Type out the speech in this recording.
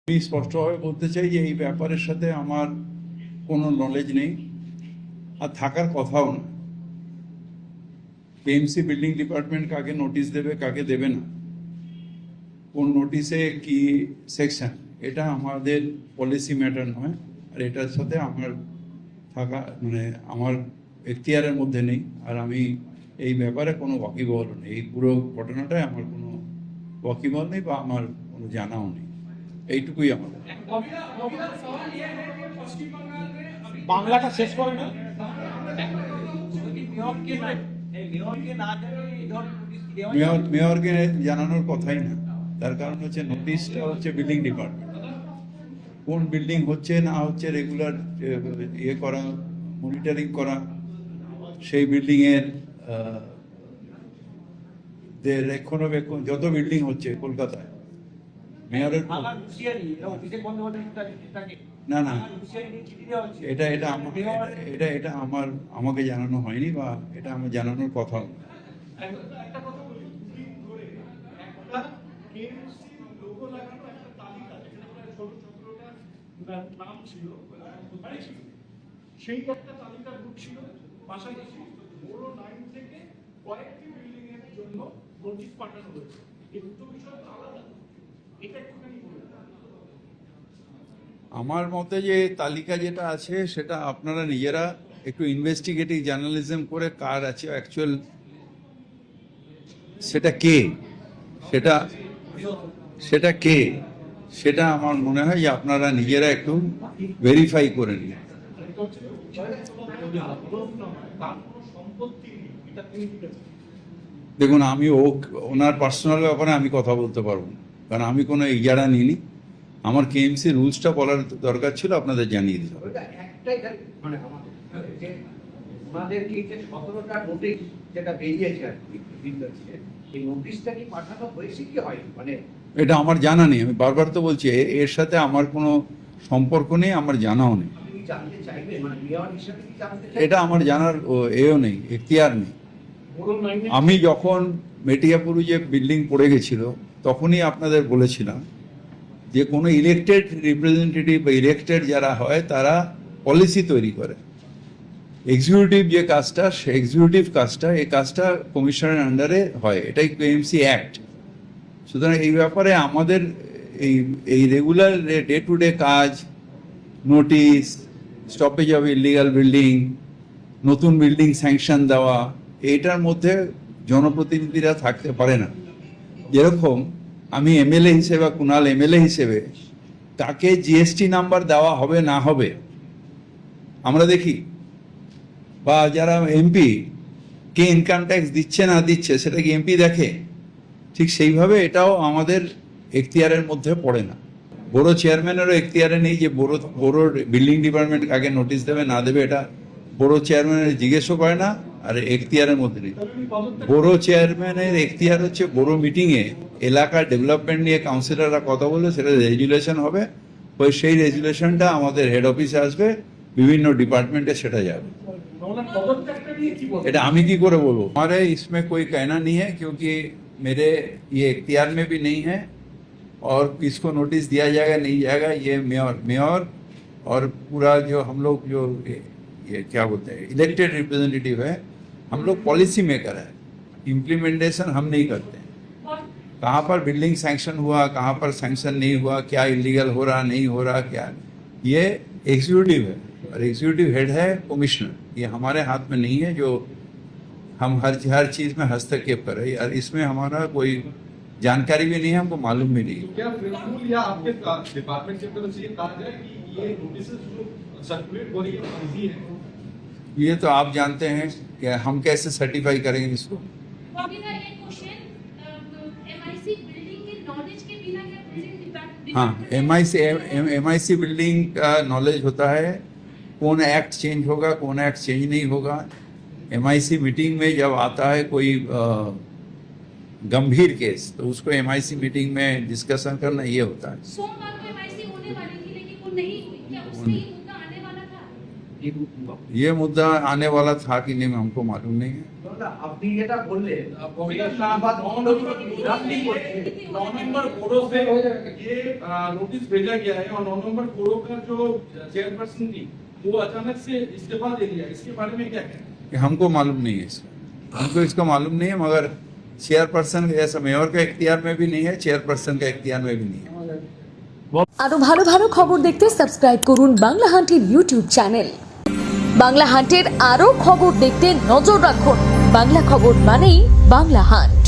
আমি স্পষ্টভাবে বলতে চাই যে এই ব্যাপারের সাথে আমার কোনো নলেজ নেই আর থাকার কথাও না। পিএমসি বিল্ডিং ডিপার্টমেন্ট কাকে নোটিশ দেবে কাকে দেবে না, কোন নোটিশে কি সেকশন, এটা আমাদের পলিসি ম্যাটার নয়। আর এটার সাথে আমার থাকা আমার এখতিয়ারের মধ্যে নেই। আর আমি এই ব্যাপারে কোনো ওয়াকিবহল নেই। এই পুরো ঘটনাটায় আমার কোনো ওয়াকিবহল নেই বা আমার কোনো জানাও নেই। এইটুকুই আমার। বাংলাটা শেষ করে না। মেয়রকে জানানোর কথাই না। তার কারণ হচ্ছে নোটিশটা হচ্ছে বিল্ডিং ডিপার্টমেন্ট, কোন বিল্ডিং হচ্ছে না হচ্ছে রেগুলার করা, মনিটরিং করা, সেই বিল্ডিং এর রক্ষণাবেক্ষণ, যত বিল্ডিং হচ্ছে কলকাতায় মেয়রের না না এটা এটা এটা এটা আমাকে জানানো হয়নি বা এটা আমার জানানোর কথা। সেই একটা তালিকা ছিল, পাশাপাশি বড় লাইন থেকে কয়েকটি বিল্ডিং এর জন্য নোটিশ পাঠানো হয়েছে। এই দুটো বিষয় আলাদা, এটা একটুখানি বলুন। আমার মতে যে তালিকা যেটা আছে সেটা আপনারা নিজেরা একটু ইনভেস্টিগেটিভ জার্নালিজম করে কার আছে অ্যাকচুয়াল, সেটা কে, সেটা কে, সেটা আমার মনে হয় যে আপনারা নিজেরা একটু ভেরিফাই করে নিন। দেখুন, আমি ওনার পার্সোনাল ব্যাপারে আমি কথা বলতে পারবো না, কারণ আমি কোনো ইজারা নিইনি। আমার কেএমসি রুলসটা বলার দরকার ছিল, আপনাদের জানিয়ে দিতে হবে। এটা আমার জানা নেই। আমি বারবার তো বলছি এর সাথে আমার কোনো সম্পর্ক নেই, আমার জানাও নেই। এটা আমার জানার এও নেই, এখতিয়ার নেই। আমি যখন মেটিয়াপুরে যে বিল্ডিং পড়ে গেছিল তখনই আপনাদের বলেছিলাম যে কোনো ইলেকটেড রিপ্রেজেন্টেটিভ বা ইলেকটেড যারা হয় তারা পলিসি তৈরি করে। এক্সিকিউটিভ যে কাজটা, সে এক্সিকিউটিভ কাজটা, এই কাজটা কমিশনের আন্ডারে হয়, এটাই কেএমসি অ্যাক্ট। সুতরাং এই ব্যাপারে আমাদের এই রেগুলার ডে টু ডে কাজ, notice, stoppage of illegal building, নতুন বিল্ডিং স্যাংশন দেওয়া, এইটার মধ্যে জনপ্রতিনিধিরা থাকতে পারে না। যেরকম আমি এমএলএ হিসেবে, কুণাল এমএলএ হিসেবে, তাকে জিএসটি নাম্বার দেওয়া হবে না হবে আমরা দেখি, বা যারা এমপি কে ইনকাম ট্যাক্স দিচ্ছে না দিচ্ছে সেটা কি এমপি দেখে? ঠিক সেইভাবে এটাও আমাদের এখতিয়ারের মধ্যে পড়ে না। বড় চেয়ারম্যানেরও এখতিয়ারে নেই যে বড় বিল্ডিং ডিপার্টমেন্ট কাকে নোটিশ দেবে না দেবে, এটা বড় চেয়ারম্যানের জিজ্ঞেসও করে না, আর এখতিয়ারের মধ্যে নেই। বড় চেয়ারম্যানের এখতিয়ার হচ্ছে বড় মিটিংয়ে এলাকার ডেভেলপমেন্ট নিয়ে কাউন্সিলররা কথা বলে সেটা রেজুলেশন হবে, ওই সেই রেজুলেশনটা আমাদের হেড অফিসে আসবে, বিভিন্ন ডিপার্টমেন্টে সেটা যাবে। এটা আমি কি করে বলবো? हमारे इसमें कोई कहना नहीं है, क्योंकि मेरे ये इख्तियार में भी नहीं है, और किसको नोटिस दिया जाएगा नहीं जाएगा ये मेयर और पूरा जो हम लोग जो ये क्या बोलते हैं इलेक्टेड रिप्रेजेंटेटिव है, हम लोग पॉलिसी मेकर है, इम्प्लीमेंटेशन हम नहीं करते। कहाँ पर बिल्डिंग सैंक्शन हुआ, कहाँ पर सैंक्शन नहीं हुआ, क्या इलीगल हो रहा नहीं हो रहा, क्या, ये एग्जीक्यूटिव है और एग्जीक्यूटिव हेड है कमिश्नर। ये हमारे हाथ में नहीं है जो हम हर चीज में हस्तक्षेप करें, और इसमें हमारा कोई जानकारी भी नहीं है, हमको मालूम भी नहीं है। क्या बिल्कुल या आपके डिपार्टमेंट की तरफ से ये कहा जाए कि ये नोटिस जो सर्कुलेट हो रही है ये तो आप जानते हैं कि हम कैसे सर्टिफाई करेंगे इसको। हाँ, एमआईसी बिल्डिंग का नॉलेज होता है, कौन एक्ट चेंज होगा कौन एक्ट चेंज नहीं होगा। एमआईसी मीटिंग में जब आता है कोई गंभीर केस, तो उसको एमआईसी मीटिंग में डिस्कशन करना ये होता है। सोमवार को एमआईसी होने वाली थी लेकिन वो नहीं हुई, क्या उससे मुद्दा आने वाला था? ये मुद्दा आने वाला था कि नहीं हमको मालूम नहीं है। আপনি এটা বললেন नवंबर बोर्डो से ये नोटिस भेजा गया है और नवंबर बोर्डो का जो चेयरपर्सन थी वो अचानक से इस्तीफा दे दिया, इसके बारे में क्या कहना है? कि हमको मालूम नहीं है इसका, हमको इसका मालूम नहीं है, मगर चेयरपर्सन ऐसा मेयर का इख्तियार में भी नहीं है, चेयरपर्सन का इख्तियार में भी नहीं है। আরো ভালো ভালো খবর দেখতে সাবস্ক্রাইব করুন বাংলা হান্টের ইউটিউব চ্যানেল। বাংলা হান্টের আরো খবর দেখতে নজর রাখুন। বাংলা খবর মানেই বাংলা হান্ট।